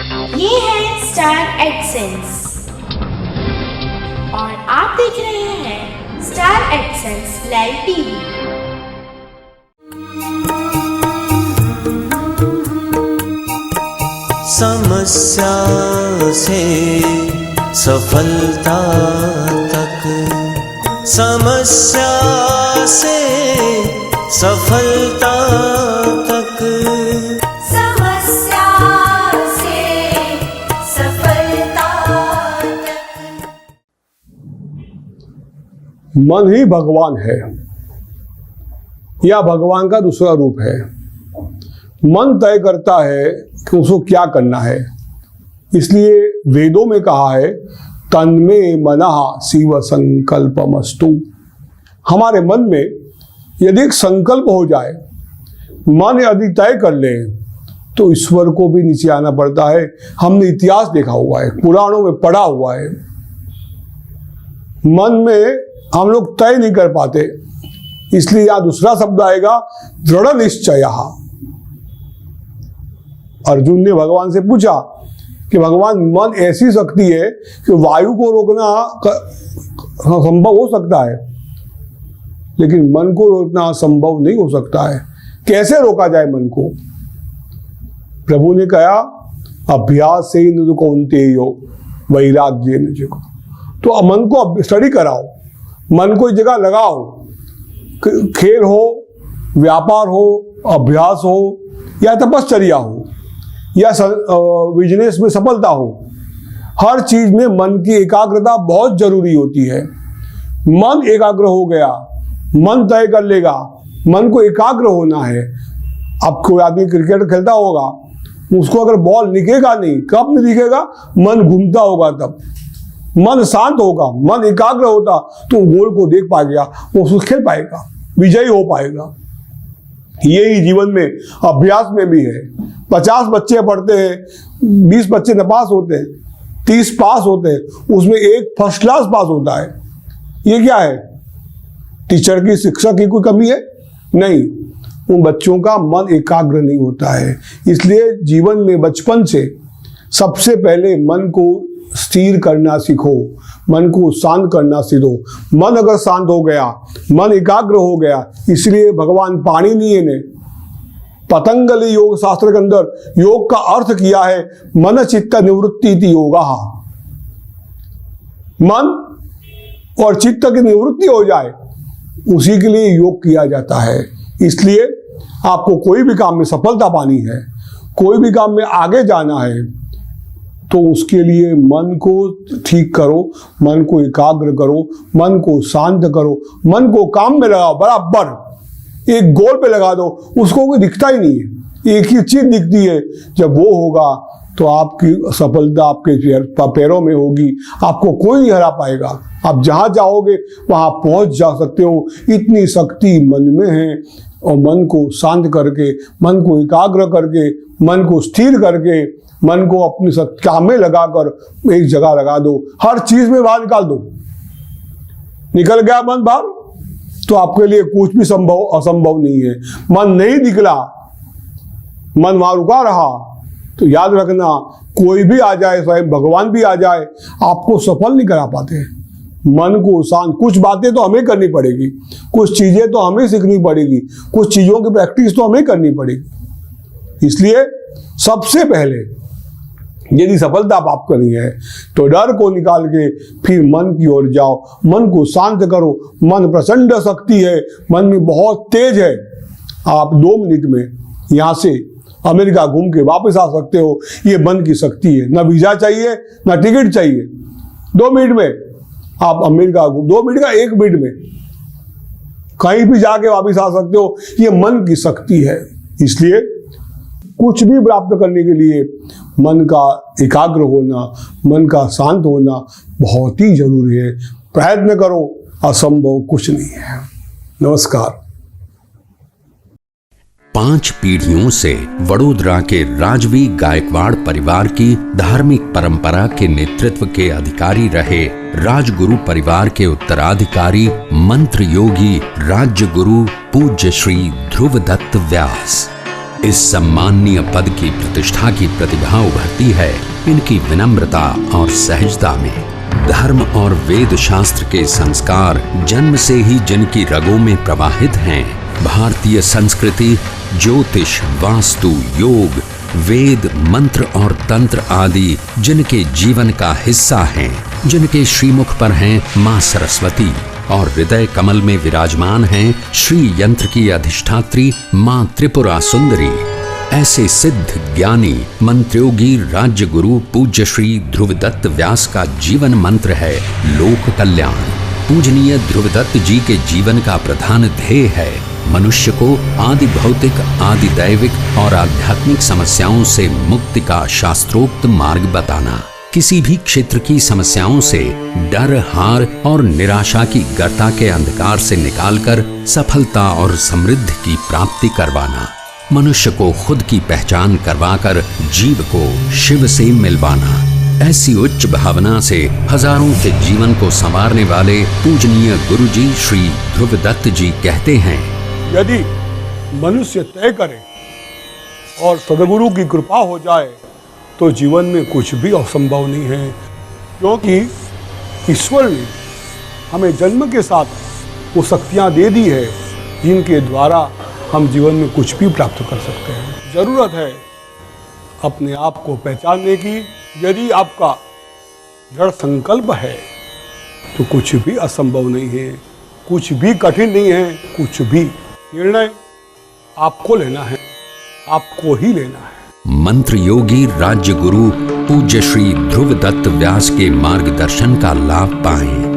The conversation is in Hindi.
ये है स्टार एक्सेंस और आप देख रहे हैं स्टार एक्सेंस लाइव टीवी। समस्या से सफलता तक, समस्या से सफलता तक, समस्या से सफलता तक। मन ही भगवान है या भगवान का दूसरा रूप है। मन तय करता है कि उसको क्या करना है। इसलिए वेदों में कहा है तन्मे मनः शिव संकल्पमस्तु। हमारे मन में यदि एक संकल्प हो जाए, मन यदि तय कर ले, तो ईश्वर को भी नीचे आना पड़ता है। हमने इतिहास देखा हुआ है, पुराणों में पढ़ा हुआ है। मन में हम लोग तय नहीं कर पाते, इसलिए यहां दूसरा शब्द आएगा दृढ़ निश्चय। अर्जुन ने भगवान से पूछा कि भगवान, मन ऐसी शक्ति है कि वायु को रोकना संभव हो सकता है, लेकिन मन को रोकना संभव नहीं हो सकता है। कैसे रोका जाए मन को? प्रभु ने कहा अभ्यास से ही कौन्तेयो वैराग्य ने। तो मन को स्टडी कराओ, मन को एक जगह लगाओ। खेल हो, व्यापार हो, अभ्यास हो, या तपश्चर्या हो, या बिजनेस में सफलता हो, हर चीज में मन की एकाग्रता बहुत जरूरी होती है। मन एकाग्र हो गया, मन तय कर लेगा, मन को एकाग्र होना है। अब कोई आदमी क्रिकेट खेलता होगा, उसको अगर बॉल दिखेगा नहीं, कब नहीं दिखेगा? मन घूमता होगा तब। मन शांत होगा, मन एकाग्र होता तो गोल को देख पाएगा, वो उसको खेल पाएगा, विजयी हो पाएगा। यही जीवन में, अभ्यास में भी है। 50 बच्चे पढ़ते हैं, 20 बच्चे नपास होते हैं, 30 पास होते हैं, उसमें एक फर्स्ट क्लास पास होता है। ये क्या है? टीचर की, शिक्षक की कोई कमी है? नहीं, उन बच्चों का मन एकाग्र नहीं होता है। इसलिए जीवन में बचपन से सबसे पहले मन को स्थिर करना सीखो, मन को शांत करना सीखो। मन अगर शांत हो गया, मन एकाग्र हो गया, इसलिए भगवान पाणिनि ने पतंजलि योग शास्त्र के अंदर योग का अर्थ किया है मन चित्त निवृत्ति इति योगा। मन और चित्त की निवृत्ति हो जाए, उसी के लिए योग किया जाता है। इसलिए आपको कोई भी काम में सफलता पानी है, कोई भी काम में आगे जाना है, तो उसके लिए मन को ठीक करो, मन को एकाग्र करो, मन को शांत करो, मन को काम में लगाओ। बराबर एक गोल पे लगा दो, उसको कोई दिखता ही नहीं है, एक ही चीज दिखती है। जब वो होगा तो आपकी सफलता आपके पैरों में होगी, आपको कोई नहीं हरा पाएगा। आप जहां जाओगे वहां पहुंच जा सकते हो। इतनी शक्ति मन में है। और मन को शांत करके, मन को एकाग्र करके, मन को स्थिर करके, मन को अपनी काम में लगाकर एक जगह लगा दो, हर चीज में बाहर निकाल दो। निकल गया मन बाहर, तो आपके लिए कुछ भी असंभव नहीं है। मन नहीं निकला, मन वहां रुका रहा, तो याद रखना कोई भी आ जाए, स्वयं भगवान भी आ जाए, आपको सफल नहीं करा पाते। मन को शांत, कुछ बातें तो हमें करनी पड़ेगी, कुछ चीजें तो हमें सीखनी पड़ेगी, कुछ चीजों की प्रैक्टिस तो हमें करनी पड़ेगी। इसलिए सबसे पहले यदि सफलता प्राप्त करनी है तो डर को निकाल के फिर मन की ओर जाओ, मन को शांत करो। मन प्रचंड शक्ति है, मन में बहुत तेज है। आप 2 मिनट में यहाँ से अमेरिका घूम के वापस आ सकते हो। ये मन की शक्ति है। ना वीजा चाहिए, ना टिकट चाहिए। 2 मिनट में आप अमेरिका, 2 मिनट का 1 मिनट में कहीं भी जाके वापस आ सकते हो। ये मन की शक्ति है। इसलिए कुछ भी प्राप्त करने के लिए मन का एकाग्र होना, मन का शांत होना बहुत ही जरूरी है। प्रयत्न करो, असंभव कुछ नहीं है। नमस्कार। 5 पीढ़ियों से वडोदरा के राजवी गायकवाड़ परिवार की धार्मिक परंपरा के नेतृत्व के अधिकारी रहे राजगुरु परिवार के उत्तराधिकारी मंत्र योगी राज्य गुरु पूज्य श्री ध्रुव दत्त व्यास इस सम्माननीय पद की प्रतिष्ठा की प्रतिभा उभरती है इनकी विनम्रता और सहजता में। धर्म और वेद शास्त्र के संस्कार जन्म से ही जिनकी रगों में प्रवाहित हैं, भारतीय संस्कृति, ज्योतिष, वास्तु, योग, वेद, मंत्र और तंत्र आदि जिनके जीवन का हिस्सा हैं, जिनके श्रीमुख पर हैं मां सरस्वती और हृदय कमल में विराजमान हैं श्री यंत्र की अधिष्ठात्री मां त्रिपुरा सुंदरी, ऐसे सिद्ध ज्ञानी मंत्रोगी राज्य गुरु पूज्य श्री ध्रुवदत्त व्यास का जीवन मंत्र है लोक कल्याण। पूजनीय ध्रुवदत्त जी के जीवन का प्रधान ध्येय है मनुष्य को आदि भौतिक, आदि दैविक और आध्यात्मिक समस्याओं से मुक्ति का शास्त्रोक्त मार्ग बताना। किसी भी क्षेत्र की समस्याओं से डर, हार और निराशा की गर्ता के अंधकार से निकालकर सफलता और समृद्धि की प्राप्ति करवाना। मनुष्य को खुद की पहचान करवाकर जीव को शिव से मिलवाना। ऐसी उच्च भावना से हजारों के जीवन को संवारने वाले पूजनीय गुरुजी श्री ध्रुवदत्त जी कहते हैं, यदि मनुष्य तय करे और सदगुरु की कृपा हो जाए तो जीवन में कुछ भी असंभव नहीं है, क्योंकि ईश्वर ने हमें जन्म के साथ वो शक्तियाँ दे दी है जिनके द्वारा हम जीवन में कुछ भी प्राप्त कर सकते हैं। जरूरत है अपने आप को पहचानने की। यदि आपका दृढ़ संकल्प है तो कुछ भी असंभव नहीं है, कुछ भी कठिन नहीं है। कुछ भी निर्णय आपको लेना है, आपको ही लेना है। मंत्र योगी राज्य गुरु पूज्य श्री ध्रुवदत्त व्यास के मार्गदर्शन का लाभ पाएं।